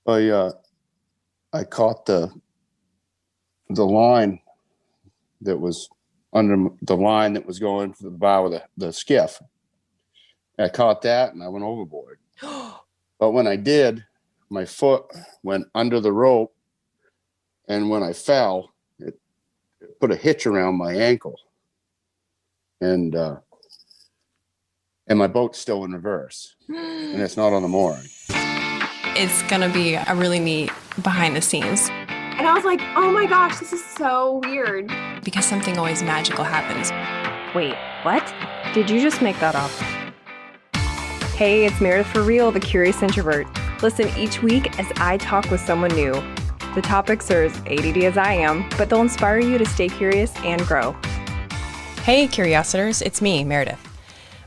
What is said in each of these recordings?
I I caught the line that was under the line that was going for the bow of the skiff. I caught that and I went overboard. But when I did, my foot went under the rope, and when I fell, it put a hitch around my ankle, and my boat's still in reverse, and it's not on the mooring. It's gonna be a really neat behind the scenes. And I was like, oh my gosh, this is so weird. Because something always magical happens. Wait, what? Did you just make that up? Hey, it's Meredith for Real, the Curious Introvert. Listen each week as I talk with someone new. The topics are as ADD as I am, but they'll inspire you to stay curious and grow. Hey, Curiositors, it's me, Meredith.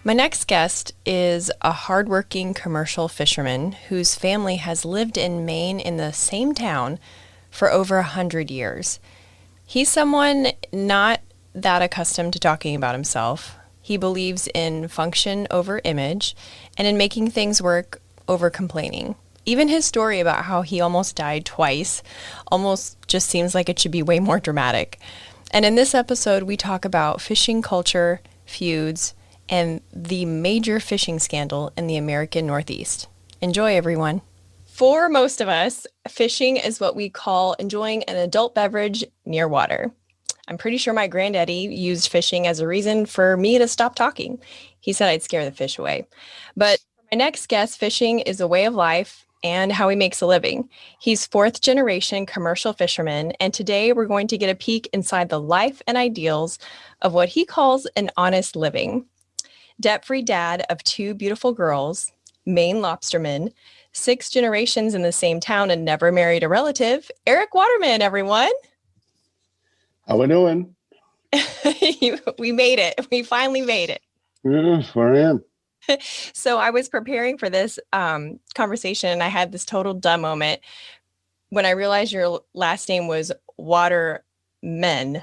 My next guest is a hardworking commercial fisherman whose family has lived in Maine in the same town for over 100 years. He's someone not that accustomed to talking about himself. He believes in function over image and in making things work over complaining. Even his story about how he almost died twice almost just seems like it should be way more dramatic. And in this episode, we talk about fishing culture, feuds, and the major fishing scandal in the American Northeast. Enjoy, everyone. For most of us, fishing is what we call enjoying an adult beverage near water. I'm pretty sure my granddaddy used fishing as a reason for me to stop talking. He said I'd scare the fish away. But for my next guest, fishing is a way of life and how he makes a living. He's fourth generation commercial fisherman, and today we're going to get a peek inside the life and ideals of what he calls an honest living. Debt-free dad of two beautiful girls, Maine Lobsterman, 6 generations in the same town and never married a relative, Erik Waterman, everyone. How we doing? We made it. We finally made it. Yeah, where I am. So I was preparing for this conversation, and I had this total dumb moment when I realized your last name was Waterman.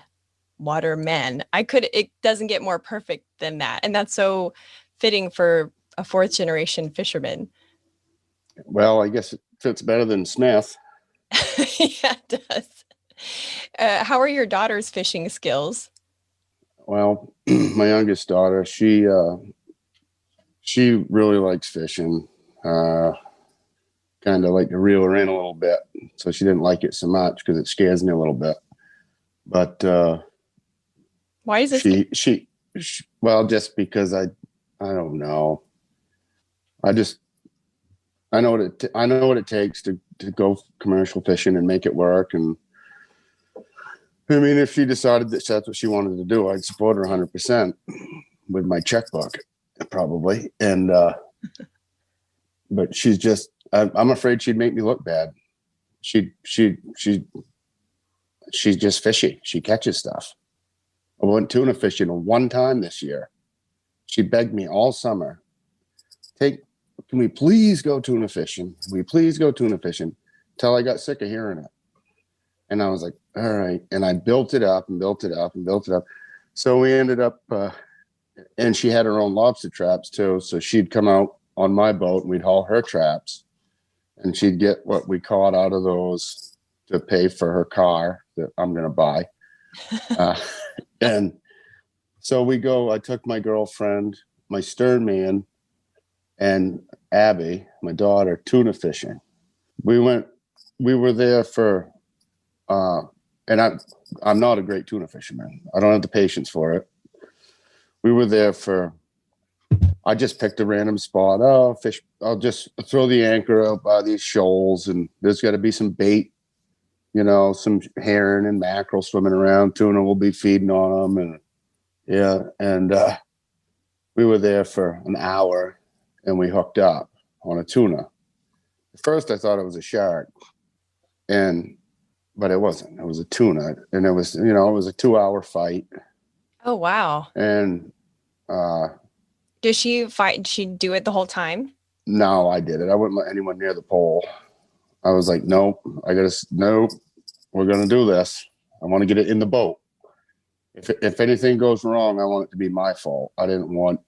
It doesn't get more perfect than that. And that's so fitting for a 4th generation fisherman. Well, I guess it fits better than Smith. Yeah, it does. How are your daughter's fishing skills? Well, my youngest daughter, she really likes fishing. Kind of like to reel her in a little bit. So she didn't like it so much because it scares me a little bit. But why is this? She well, just because I don't know. I know what it takes to go commercial fishing and make it work. And I mean, if she decided that that's what she wanted to do, I'd support her 100% with my checkbook, probably. And but she's just, I'm afraid she'd make me look bad. She's just fishy. She catches stuff. I went tuna fishing one time this year. She begged me all summer, can we please go tuna fishing? Can we please go tuna fishing? Till I got sick of hearing it. And I was like, all right. And I built it up and built it up and built it up. So we ended up, and she had her own lobster traps too. So she'd come out on my boat and we'd haul her traps. And she'd get what we caught out of those to pay for her car that I'm going to buy. And so I took my girlfriend, my stern man, and Abby, my daughter, tuna fishing. We were there for, and I'm not a great tuna fisherman. I don't have the patience for it. We were there I just picked a random spot. I'll just throw the anchor out by these shoals, and there's got to be some bait, some herring and mackerel swimming around. Tuna will be feeding on them. And we were there for an hour, and we hooked up on a tuna. At first, I thought it was a shark, but it wasn't. It was a tuna, and it was a 2-hour fight. Oh, wow. And did she fight? Did she do it the whole time? No, I did it. I wouldn't let anyone near the pole. I was like, nope, we're going to do this. I want to get it in the boat. If anything goes wrong, I want it to be my fault. I didn't want,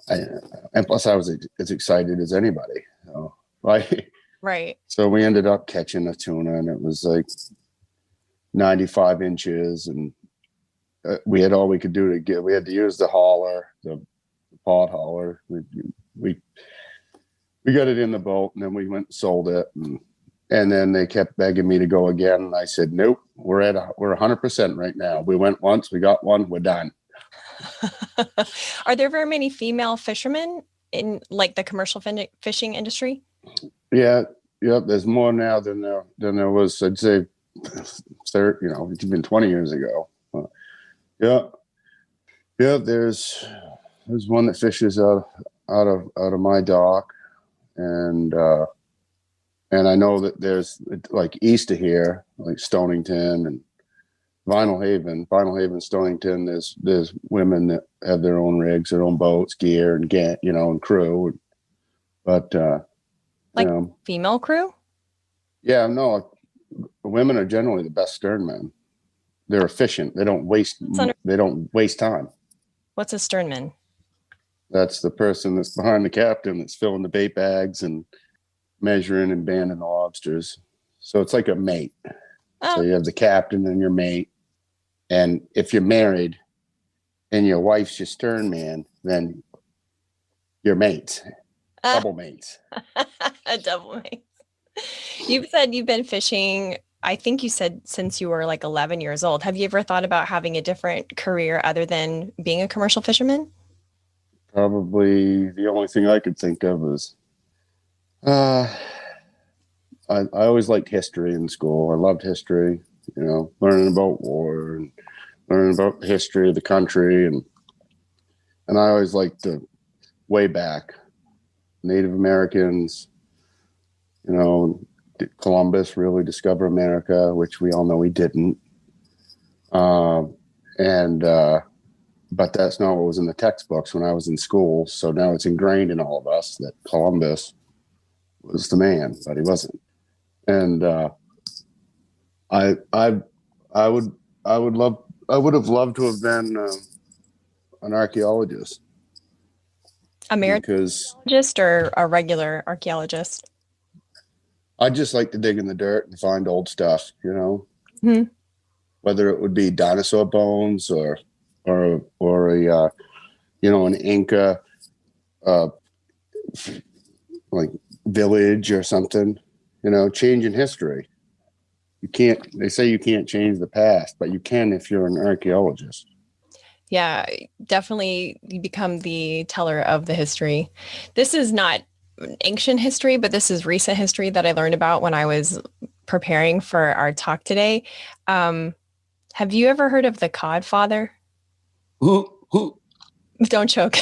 and plus I was as excited as anybody. Right. So we ended up catching a tuna, and it was like 95 inches, and we had all we could do to get. We had to use the hauler, the pod hauler. We got it in the boat, and then we went and sold it, and then they kept begging me to go again, and I said, nope, we're 100% right now. We went once, we got one, we're done. Are there very many female fishermen in like the commercial fishing industry? Yeah, there's more now than there was, I'd say, it's been 20 years ago. Yeah, there's one that fishes out of my dock, and I know that there's like east of here, like Stonington and Vinyl Haven, Stonington. There's women that have their own rigs, their own boats, gear, and and crew. But female crew. Yeah, no, women are generally the best sternmen. They're efficient. They don't waste. They don't waste time. What's a sternman? That's the person that's behind the captain that's filling the bait bags and measuring and banding the lobsters. So it's like a mate. Oh. So you have the captain and your mate. And if you're married and your wife's your stern man, then you're mates. Double mates. A double mate. You've said you've been fishing, I think you said since you were like 11 years old. Have you ever thought about having a different career other than being a commercial fisherman? Probably the only thing I could think of is I always liked history in school. I loved history, learning about war and learning about the history of the country. And I always liked the way back, Native Americans, did Columbus really discover America, which we all know he didn't. But that's not what was in the textbooks when I was in school. So now it's ingrained in all of us that Columbus was the man, but he wasn't. And I would have loved to have been an archaeologist. A archaeologist or a regular archaeologist? I just like to dig in the dirt and find old stuff, Mm-hmm. Whether it would be dinosaur bones or an Inca like village or something, changing history. They say you can't change the past, but you can if you're an archaeologist. Yeah, definitely you become the teller of the history. This is not ancient history, but this is recent history that I learned about when I was preparing for our talk today. Have you ever heard of the Codfather? Who? Don't choke.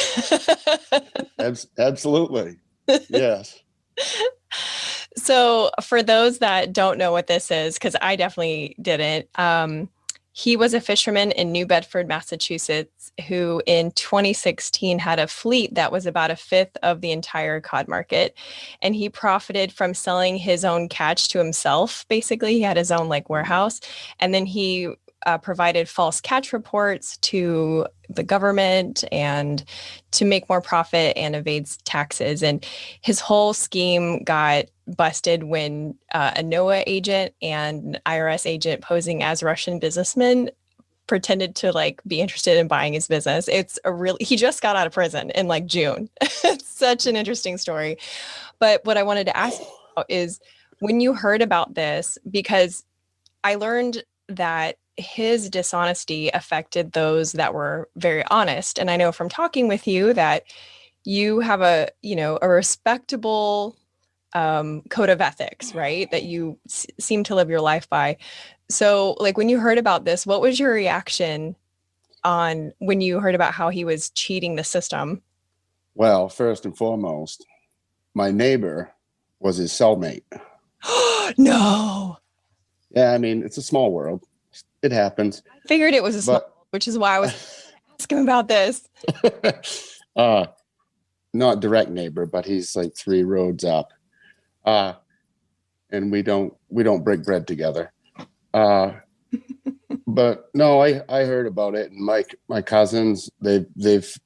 Absolutely. Yes. So for those that don't know what this is, because I definitely didn't, he was a fisherman in New Bedford, Massachusetts, who in 2016 had a fleet that was about a fifth of the entire cod market. And he profited from selling his own catch to himself. Basically, he had his own warehouse. And then he provided false catch reports to the government and to make more profit and evades taxes. And his whole scheme got busted when a NOAA agent and an IRS agent posing as Russian businessmen pretended to be interested in buying his business. He just got out of prison in June. It's such an interesting story. But what I wanted to ask you about is when you heard about this, because I learned that his dishonesty affected those that were very honest. And I know from talking with you that you have a respectable code of ethics, right? That you seem to live your life by. So when you heard about this, what was your reaction when you heard about how he was cheating the system? Well, first and foremost, my neighbor was his cellmate. No. Yeah, I mean, it's a small world. It happens. I figured it was a small, which is why I was asking about this. Not direct neighbor, but he's 3 roads up. And we don't break bread together. But no, I heard about it, and my cousins, they've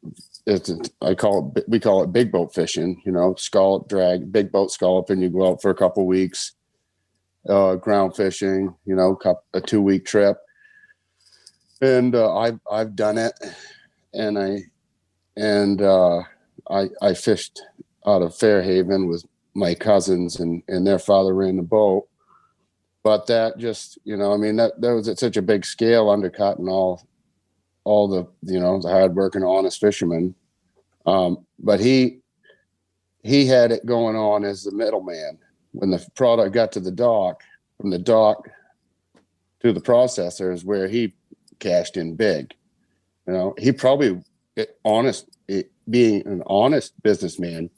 I call it, we call it big boat fishing, scallop drag, big boat scalloping. You go out for a couple weeks, ground fishing, a 2-week trip. And I've done it, and I fished out of Fairhaven with my cousins, and their father ran the boat. But that just, that was at such a big scale, undercutting all the, the hardworking, honest fishermen. But he had it going on as the middleman. When the product got to the dock, from the dock to the processors, where he cashed in big. He probably, being an honest businessman,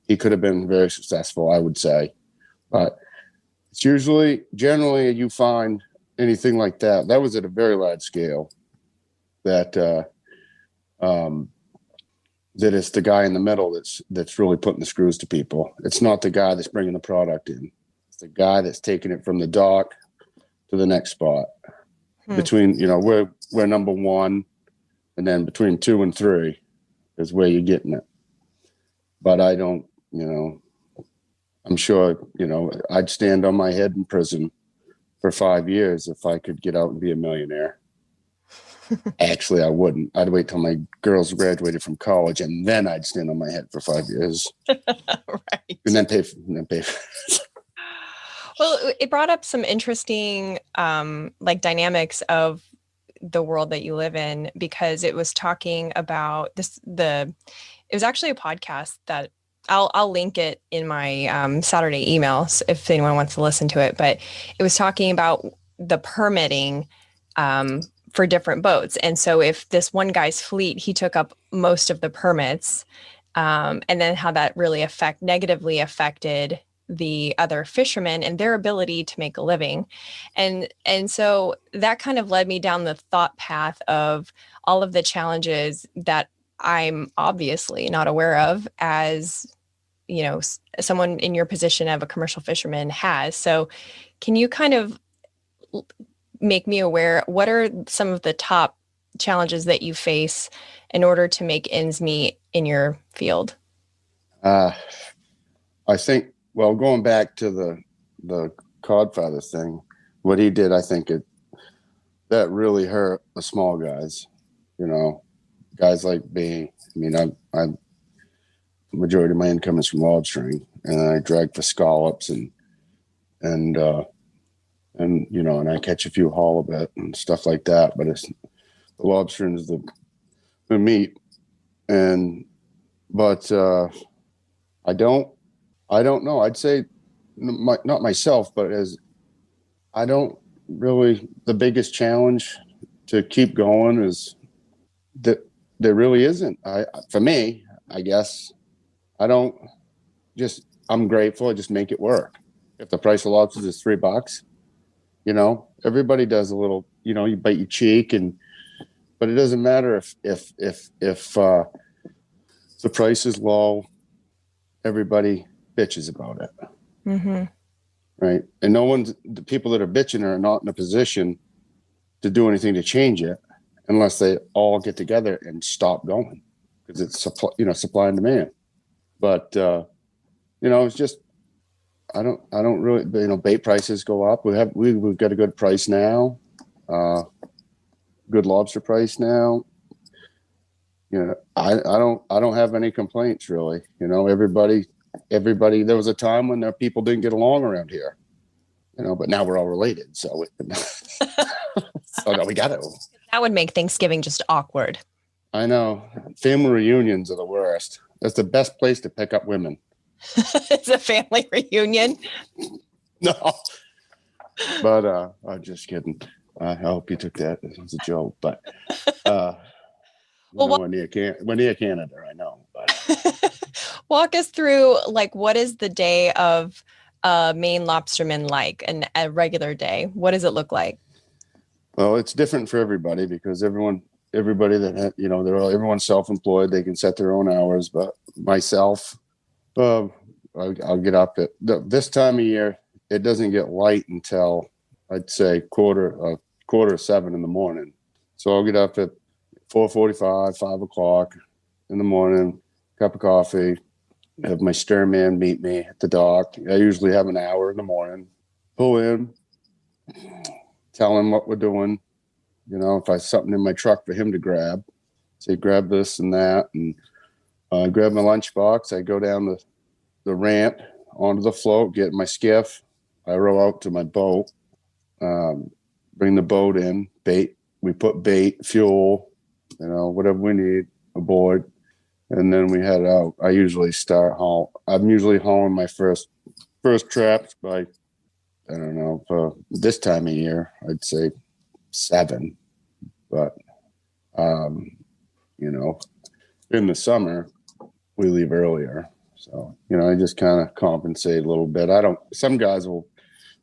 he could have been very successful, I would say. But it's generally you find anything like that. That was at a very large scale. That it's the guy in the middle that's really putting the screws to people. It's not the guy that's bringing the product in. It's the guy that's taking it from the dock to the next spot. Between, we're number one, and then between 2 and 3 is where you're getting it. But I don't, I'm sure, I'd stand on my head in prison for 5 years if I could get out and be a millionaire. Actually, I wouldn't. I'd wait till my girls graduated from college, and then I'd stand on my head for 5 years. Right. And then pay for Well, it brought up some interesting dynamics of the world that you live in, because it was talking about it was actually a podcast that I'll link it in my Saturday emails if anyone wants to listen to it. But it was talking about the permitting for different boats. And so if this one guy's fleet, he took up most of the permits, and then how that really negatively affected the other fishermen and their ability to make a living. And so that kind of led me down the thought path of all of the challenges that I'm obviously not aware of, as, someone in your position of a commercial fisherman has. So can you kind of make me aware, what are some of the top challenges that you face in order to make ends meet in your field? I think, well, going back to the Codfather thing, what he did, I think that really hurt the small guys, guys like me. I mean, I'm majority of my income is from lobstering, and I drag for scallops and I catch a few halibut and stuff like that. But the lobstering is the meat, but I don't know. I'd say not myself, but I don't really, the biggest challenge to keep going is that there really isn't. For me, I guess, I'm grateful. I just make it work. If the price of lobsters is $3, everybody does a little, you bite your cheek, but it doesn't matter if the price is low, everybody bitches about it. Mm-hmm. Right. And the people that are bitching are not in a position to do anything to change it unless they all get together and stop going, because it's supply and demand. But, it's just, I don't really, bait prices go up. We've got a good price now, good lobster price now. I don't have any complaints really. Everybody, there was a time when people didn't get along around here, but now we're all related. So, we got to. That would make Thanksgiving just awkward. I know. Family reunions are the worst. That's the best place to pick up women. It's a family reunion. No, but I'm just kidding. I hope you took that as a joke, but we're near Canada, I know. But walk us through, what is the day of Maine Lobsterman like, and a regular day? What does it look like? Well, it's different for everybody, because everybody that everyone's self-employed. They can set their own hours, but myself, I'll get up at this time of year. It doesn't get light until I'd say quarter of 7 in the morning. So I'll get up at 4:45, 5 o'clock, in the morning, cup of coffee, have my Stearman meet me at the dock. I usually have an hour in the morning, pull in, tell him what we're doing. You know, if I have something in my truck for him to grab, say, grab this and that. And grab my lunchbox. I go down the ramp onto the float, get my skiff. I row out to my boat, bring the boat in, bait. We put bait, fuel, you know, whatever we need aboard. And then we head out. I usually I'm usually hauling my first traps by, I don't know, for this time of year, I'd say 7. But, you know, in the summer, we leave earlier. So, you know, I just kind of compensate a little bit. Some guys will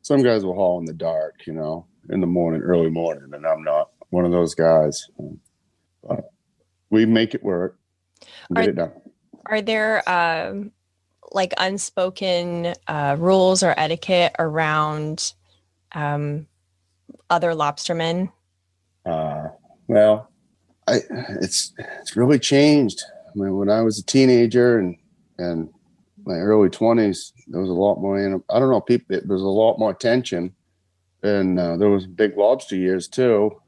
haul in the dark, you know, in the morning, early morning, and I'm not one of those guys. But we make it work. Get it done. Are there like unspoken rules or etiquette around other lobstermen? Well, it's really changed. I mean, when I was a teenager and my early 20s, there was a lot more. I don't know, people. There was a lot more tension, and there was big lobster years too,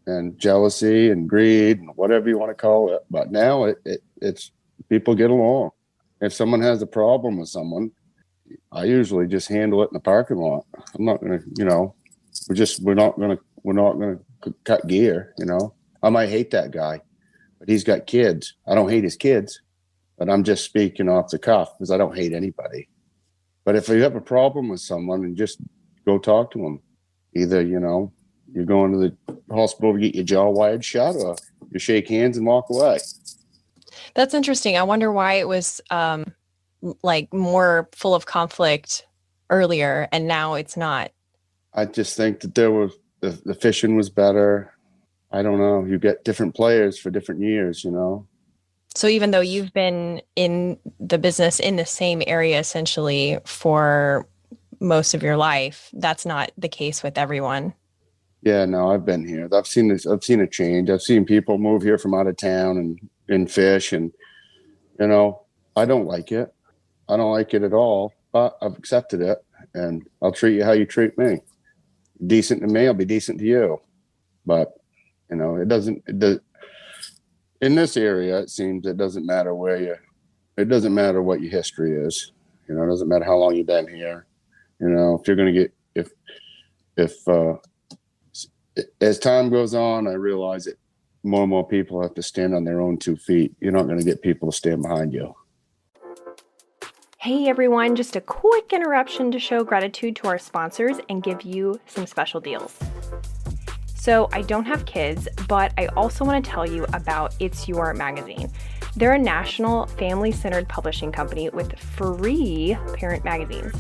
and jealousy and greed and whatever you want to call it. But now it's people get along. If someone has a problem with someone, I usually just handle it in the parking lot. I'm not gonna, you know, we're not gonna cut gear. You know, I might hate that guy, but he's got kids. I don't hate his kids, but I'm just speaking off the cuff because I don't hate anybody. But if you have a problem with someone, and just go talk to them. Either, you know, you're going to the hospital to get your jaw wired shut, or you shake hands and walk away. That's interesting. I wonder why it was like more full of conflict earlier and now it's not. I just think that the fishing was better. I don't know. You get different players for different years, you know. So even though you've been in the business in the same area essentially for most of your life, that's not the case with everyone. Yeah, no, I've been here. I've seen this. I've seen a change. I've seen people move here from out of town and fish, and you know, I don't like it. I don't like it at all. But I've accepted it, and I'll treat you how you treat me. Decent to me, I'll be decent to you. But you know, it doesn't. In this area, it seems it doesn't matter it doesn't matter what your history is. You know, it doesn't matter how long you've been here. You know, if you're going to get, as time goes on, I realize that more and more people have to stand on their own 2 feet. You're not going to get people to stand behind you. Hey everyone, just a quick interruption to show gratitude to our sponsors and give you some special deals. So I don't have kids, but I also want to tell you about It's Your Magazine. They're a national family-centered publishing company with free parent magazines.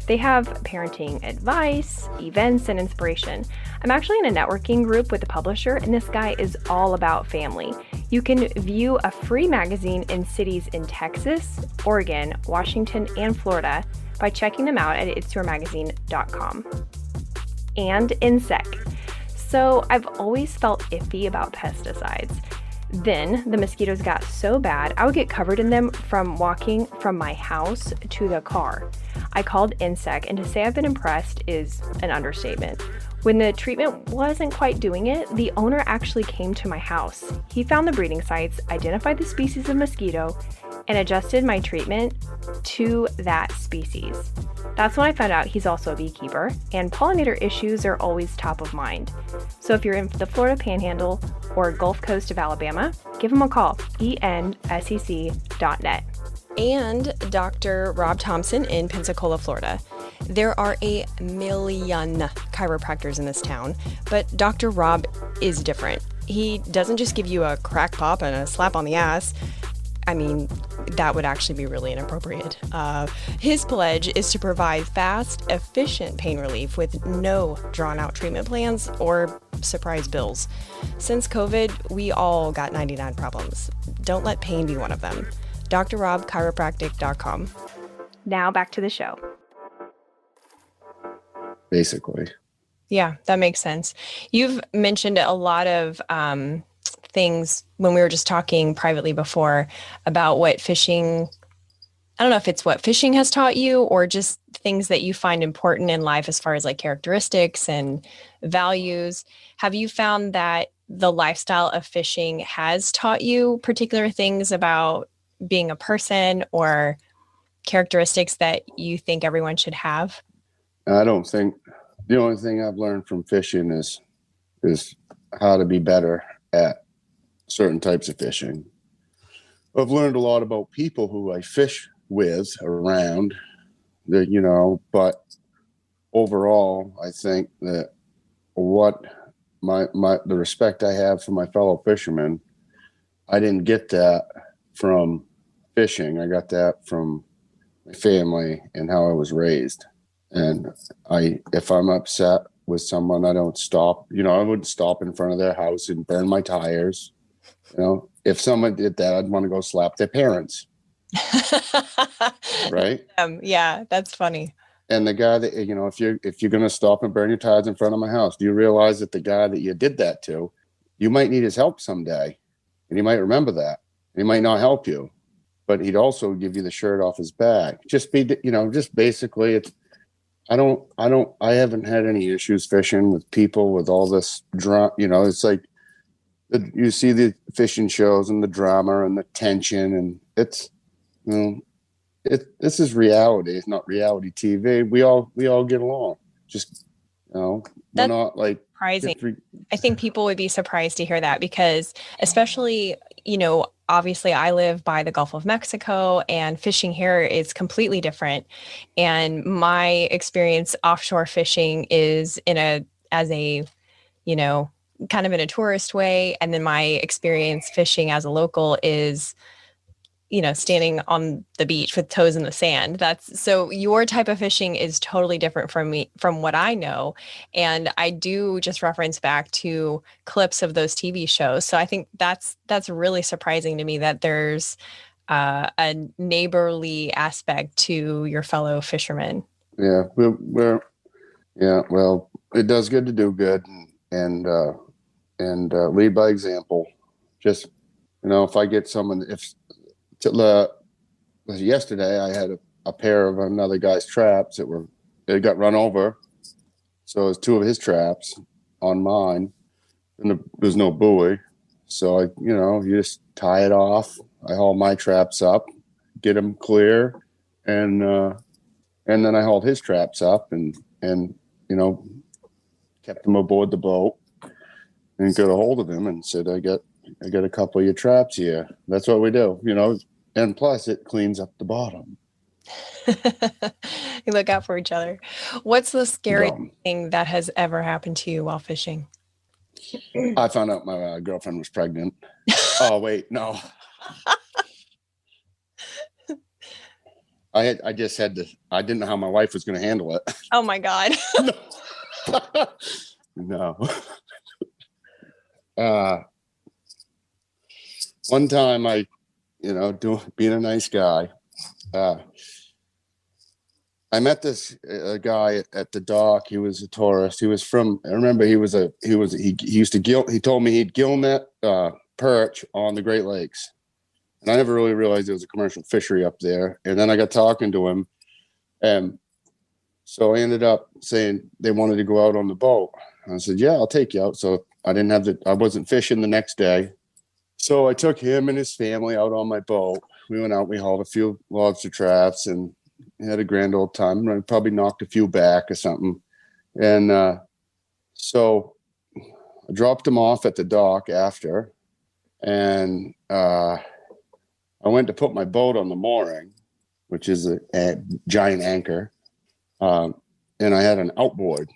They have parenting advice, events, and inspiration. I'm actually in a networking group with a publisher, and this guy is all about family. You can view a free magazine in cities in Texas, Oregon, Washington, and Florida by checking them out at itsyourmagazine.com. And INSEC. So I've always felt iffy about pesticides. Then the mosquitoes got so bad, I would get covered in them from walking from my house to the car. I called INSEC, and to say I've been impressed is an understatement. When the treatment wasn't quite doing it, the owner actually came to my house. He found the breeding sites, identified the species of mosquito, and adjusted my treatment to that species. That's when I found out he's also a beekeeper, and pollinator issues are always top of mind. So if you're in the Florida Panhandle or Gulf Coast of Alabama, give him a call, ensec.net. And Dr. Rob Thompson in Pensacola, Florida. There are a million chiropractors in this town, but Dr. Rob is different. He doesn't just give you a crack pop and a slap on the ass. I mean, that would actually be really inappropriate. His pledge is to provide fast, efficient pain relief with no drawn-out treatment plans or surprise bills. Since COVID, we all got 99 problems. Don't let pain be one of them. drrobchiropractic.com. Now back to the show. Basically. Yeah, that makes sense. You've mentioned a lot of things when we were just talking privately before about what fishing, I don't know if it's what fishing has taught you or just things that you find important in life as far as like characteristics and values. Have you found that the lifestyle of fishing has taught you particular things about being a person or characteristics that you think everyone should have? I don't think the only thing I've learned from fishing is how to be better at certain types of fishing. I've learned a lot about people who I fish with around, but overall, I think that what the respect I have for my fellow fishermen, I didn't get that from fishing. I got that from my family and how I was raised. And if I'm upset with someone, I don't stop. I wouldn't stop in front of their house and burn my tires. If someone did that, I'd want to go slap their parents. Right? Yeah, that's funny. And the guy that, if you're going to stop and burn your tires in front of my house, do you realize that the guy that you did that to, you might need his help someday, and he might remember that. He might not help you, but he'd also give you the shirt off his back. Just basically it's, I haven't had any issues fishing with people with all this drama. It's like you see the fishing shows and the drama and the tension, and it's, this is reality. It's not reality TV. We all get along. Just, we're not like surprising. I think people would be surprised to hear that because especially, obviously I live by the Gulf of Mexico and fishing here is completely different. And my experience offshore fishing is as a kind of in a tourist way. And then my experience fishing as a local is, standing on the beach with toes in the sand. So your type of fishing is totally different from what I know. And I do just reference back to clips of those TV shows. So I think that's really surprising to me that there's a neighborly aspect to your fellow fishermen. Yeah, well, it does good to do good and lead by example. Just, if I get someone, yesterday I had a pair of another guy's traps they got run over. So it was two of his traps on mine, and there's no buoy. So you just tie it off. I haul my traps up, get them clear, and then I hauled his traps up and kept them aboard the boat and got a hold of him and said, I got a couple of your traps here. That's what we do, and plus it cleans up the bottom. You look out for each other. What's the scariest thing that has ever happened to you while fishing? I found out my girlfriend was pregnant. Oh, wait, no. I just had to, I didn't know how my wife was going to handle it. Oh my God. No. One time being a nice guy, I met this guy at the dock. He was a tourist. He was from, I remember he used to gill, he told me he'd gill net perch on the Great Lakes. And I never really realized there was a commercial fishery up there. And then I got talking to him. And so I ended up saying they wanted to go out on the boat. I said, yeah, I'll take you out. So I wasn't fishing the next day. So I took him and his family out on my boat. We went out, we hauled a few lobster traps and had a grand old time. I probably knocked a few back or something. And so I dropped him off at the dock after. And I went to put my boat on the mooring, which is a giant anchor. And I had an outboard,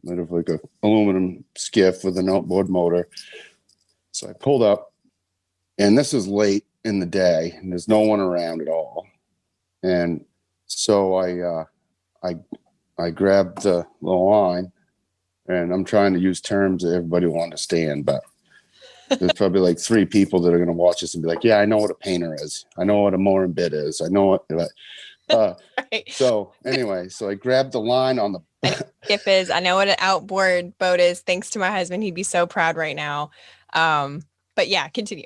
sort of like a aluminum skiff with an outboard motor. So I pulled up, and this is late in the day, and there's no one around at all. And so I grabbed the line, and I'm trying to use terms that everybody will understand, but there's probably like 3 people that are going to watch this and be like, yeah, I know what a painter is. I know what a mooring bit is. I know what, Right. So anyway, so I grabbed the line on the Skiff is, I know what an outboard boat is. Thanks to my husband. He'd be so proud right now. But yeah, continue.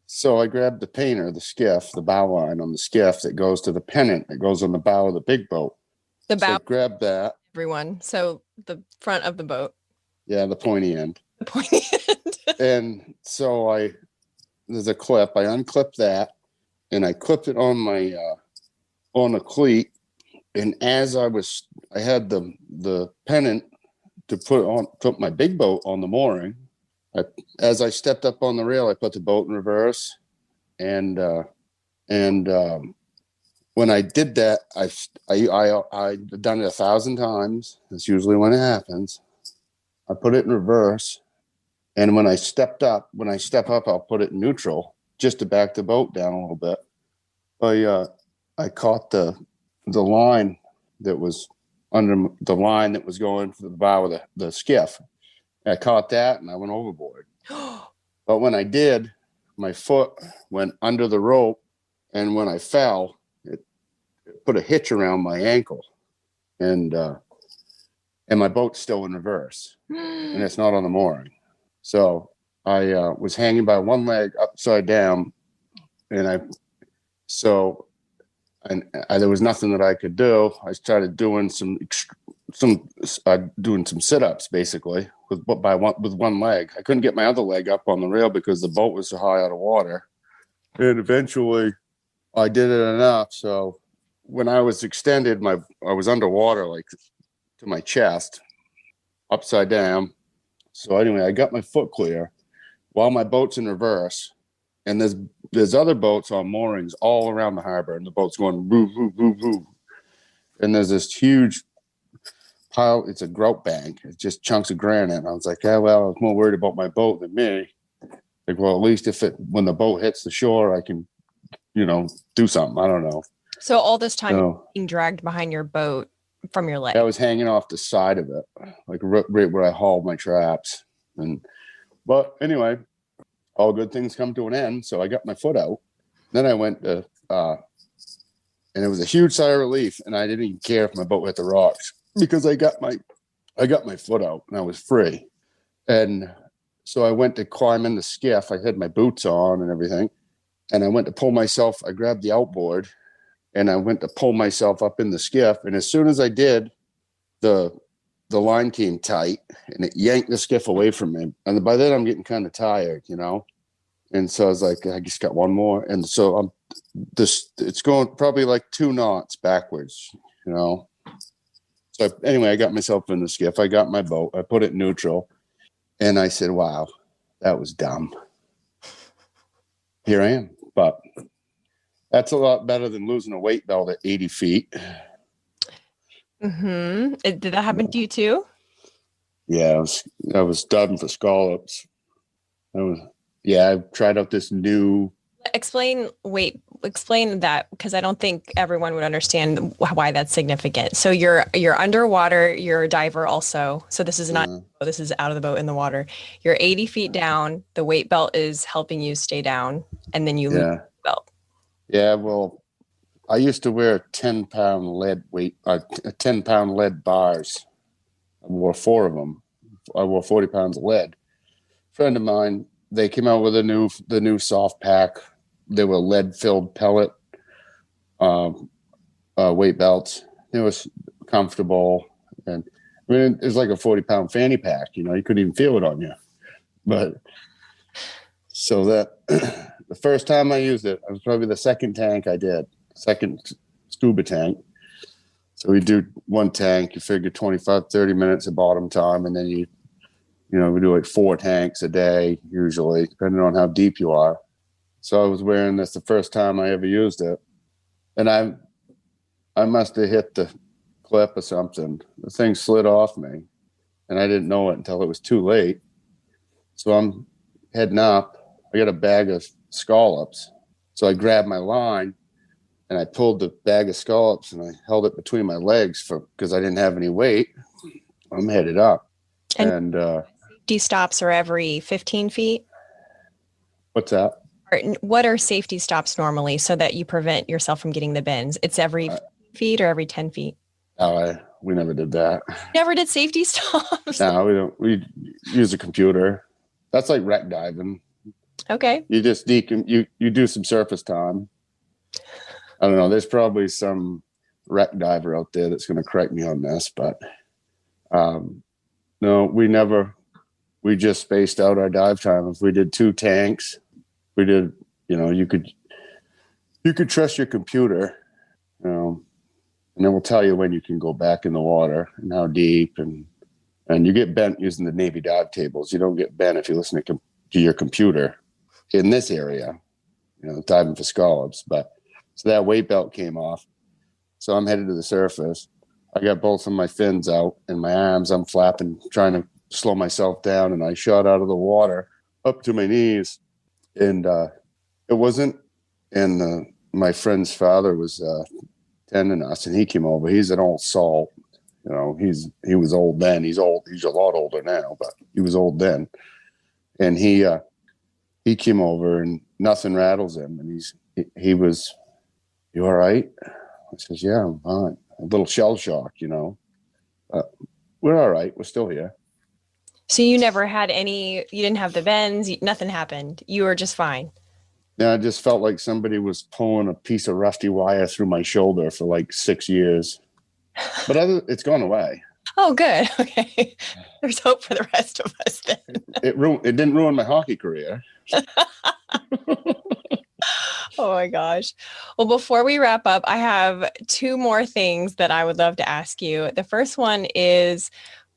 So I grabbed the painter, the skiff, the bow line on the skiff that goes to the pennant that goes on the bow of the big boat. The So I bow, grabbed that. everyone. So the front of the boat, Yeah, the pointy end. the pointy end. And so there's a clip. I unclipped that and I clipped it on my on a cleat. And as I had the pennant to put my big boat on the mooring. As I stepped up on the rail, I put the boat in reverse. And when I did that, I've done it 1,000 times. That's usually when it happens. I put it in reverse. And when I step up, I'll put it in neutral just to back the boat down a little bit. I caught the line that was under the line that was going for the bow of the skiff. I caught that and I went overboard. But when I did, my foot went under the rope, and when I fell, it put a hitch around my ankle, and my boat's still in reverse, and it's not on the mooring. So I was hanging by one leg upside down, and there was nothing that I could do. I started doing some sit-ups basically with one leg. I couldn't get my other leg up on the rail because the boat was so high out of water. And eventually I did it enough. So when I was extended, I was underwater, like to my chest, upside down. So anyway, I got my foot clear while my boat's in reverse. And there's other boats on moorings all around the harbor, and the boat's going woo, woo, woo, woo. And there's this huge pile. It's a grout bank. It's just chunks of granite. And I was like, yeah, well, I was more worried about my boat than me. Like, well, at least when the boat hits the shore, I can, do something. I don't know. So all this time you're being dragged behind your boat from your leg. I was hanging off the side of it, like right where I hauled my traps. But anyway, all good things come to an end. So I got my foot out. Then I went to, and it was a huge sigh of relief. And I didn't even care if my boat hit the rocks because I got my foot out and I was free. And so I went to climb in the skiff. I had my boots on and everything. And I went to pull myself. I grabbed the outboard and I went to pull myself up in the skiff. And as soon as I did, the line came tight and it yanked the skiff away from me. And by then I'm getting kind of tired, And so I was like, I just got one more. And so it's going probably like 2 knots backwards, So anyway, I got myself in the skiff. I got my boat. I put it neutral. And I said, wow, that was dumb. Here I am. But that's a lot better than losing a weight belt at 80 feet. Mm-hmm. Did that happen to you too? Yeah, I was dubbing for scallops. I tried out this new. Explain that, because I don't think everyone would understand why that's significant. So you're underwater, you're a diver also. So this is not, this is out of the boat in the water. You're 80 feet down. The weight belt is helping you stay down, and then you lose the belt. Yeah, well, I used to wear 10-pound lead bars. I wore 4 of them. I wore 40 pounds of lead. A friend of mine, they came out with the new soft pack. They were lead-filled pellet weight belts. It was comfortable, and I mean, it was like a 40-pound fanny pack. You couldn't even feel it on you. But so that the first time I used it was probably the second tank I did. Second scuba tank. So we do 1 tank, you figure 25, 30 minutes of bottom time. And then we do like 4 tanks a day, usually, depending on how deep you are. So I was wearing this the first time I ever used it. And I must have hit the clip or something. The thing slid off me and I didn't know it until it was too late. So I'm heading up. I got a bag of scallops. So I grabbed my line and I pulled the bag of scallops and I held it between my legs because I didn't have any weight. I'm headed up. And safety stops are every 15 feet. What's that? What are safety stops normally so that you prevent yourself from getting the bends? It's every feet or every 10 feet? Oh, we never did that. Never did safety stops? No, we don't. We use a computer. That's like wreck diving. Okay. You just you do some surface time. I don't know. There's probably some wreck diver out there that's going to correct me on this, but no, we just spaced out our dive time. If we did 2 tanks, we did, you could trust your computer, and then we'll tell you when you can go back in the water and how deep, and you get bent using the Navy dive tables. You don't get bent if you listen to your computer in this area, diving for scallops. But so that weight belt came off. So I'm headed to the surface. I got both of my fins out and my arms. I'm flapping, trying to slow myself down. And I shot out of the water up to my knees. And it wasn't. And my friend's father was tending us, and he came over. He's an old salt. He was old then. He's old. He's a lot older now, but he was old then. And he came over, and nothing rattles him. And he was, "You all right?" I says, "Yeah, I'm fine." A little shell shock, we're all right. We're still here. So you never had you didn't have the bends, nothing happened. You were just fine. Yeah, I just felt like somebody was pulling a piece of rusty wire through my shoulder for like 6 years. But it's gone away. Oh, good. Okay. There's hope for the rest of us then. It didn't ruin my hockey career. Oh my gosh. Well, before we wrap up, I have 2 more things that I would love to ask you. The first one is,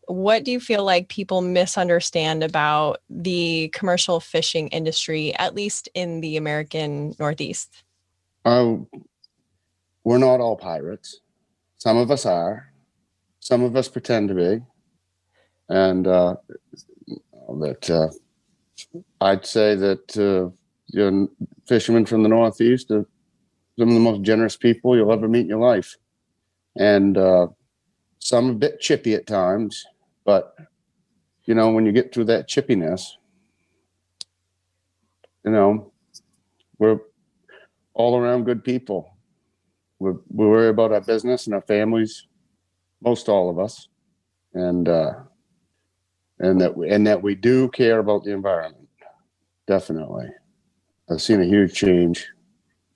what do you feel like people misunderstand about the commercial fishing industry, at least in the American Northeast? We're not all pirates. Some of us are. Some of us pretend to be. And I'd say that fishermen from the Northeast are some of the most generous people you'll ever meet in your life. And some a bit chippy at times, but when you get through that chippiness, we're all around good people. We worry about our business and our families, most all of us, and that we do care about the environment. Definitely. I've seen a huge change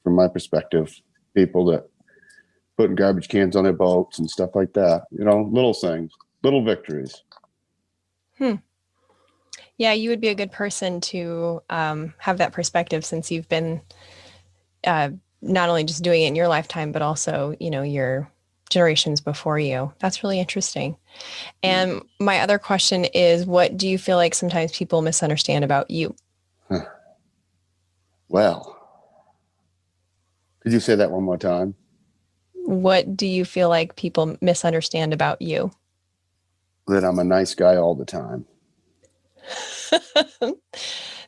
from my perspective. People that putting garbage cans on their boats and stuff like that. Little things, little victories. Yeah, you would be a good person to have that perspective, since you've been not only just doing it in your lifetime, but also, your generations before you. That's really interesting. And my other question is, what do you feel like sometimes people misunderstand about you? Well, could you say that one more time? What do you feel like people misunderstand about you? That I'm a nice guy all the time.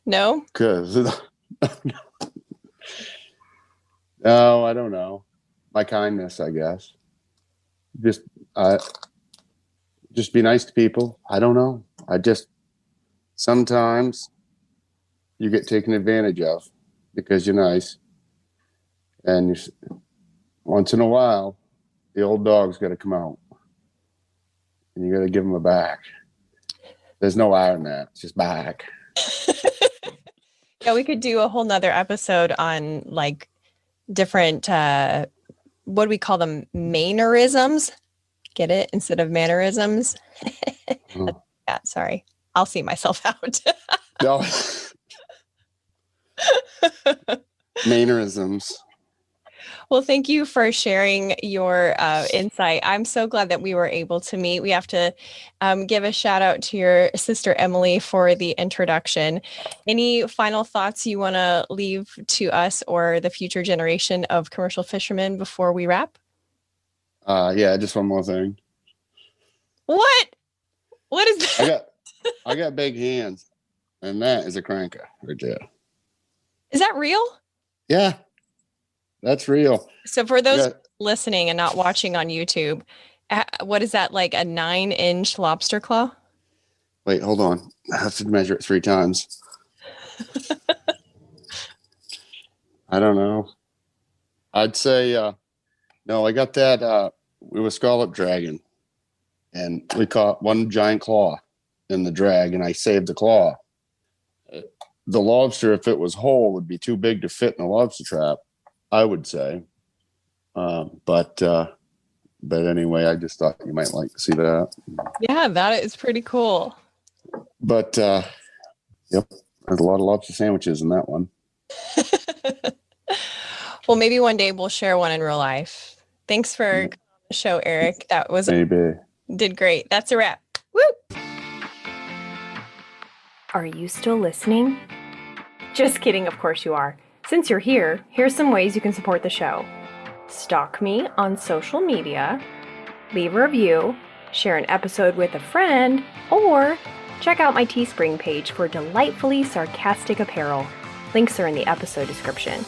No? Because no, I don't know. My kindness, I guess. Just be nice to people. I don't know. Sometimes you get taken advantage of because you're nice. And once in a while, the old dog's got to come out. And you got to give him a back. There's no I in that. It's just back. Yeah, we could do a whole nother episode on different, what do we call them? Mannerisms. Get it? Instead of mannerisms. Yeah, sorry. I'll see myself out. No. Mannerisms. Well, thank you for sharing your insight. I'm so glad that we were able to meet. We have to give a shout out to your sister, Emily, for the introduction. Any final thoughts you want to leave to us or the future generation of commercial fishermen before we wrap? Yeah, just one more thing. What? What is that? I got big hands, and that is a cranker right there. Is that real? Yeah, that's real. So for those listening and not watching on YouTube, what is that, like a 9-inch lobster claw? Wait, hold on. I have to measure it 3 times. I don't know. I'd say, no, I got that. We were scallop dragging, and we caught one giant claw in the drag, and I saved the claw. the lobster, if it was whole, would be too big to fit in a lobster trap, I would say. But anyway, I just thought you might like to see that. Yeah, that is pretty cool. But yep, there's a lot of lobster sandwiches in that one. Well, maybe one day we'll share one in real life. Thanks for coming on the show, Erik. That was Maybe. Did great. That's a wrap. Woo! Are you still listening? Just kidding, of course you are. Since you're here, here's some ways you can support the show. Stalk me on social media, leave a review, share an episode with a friend, or check out my Teespring page for delightfully sarcastic apparel. Links are in the episode description.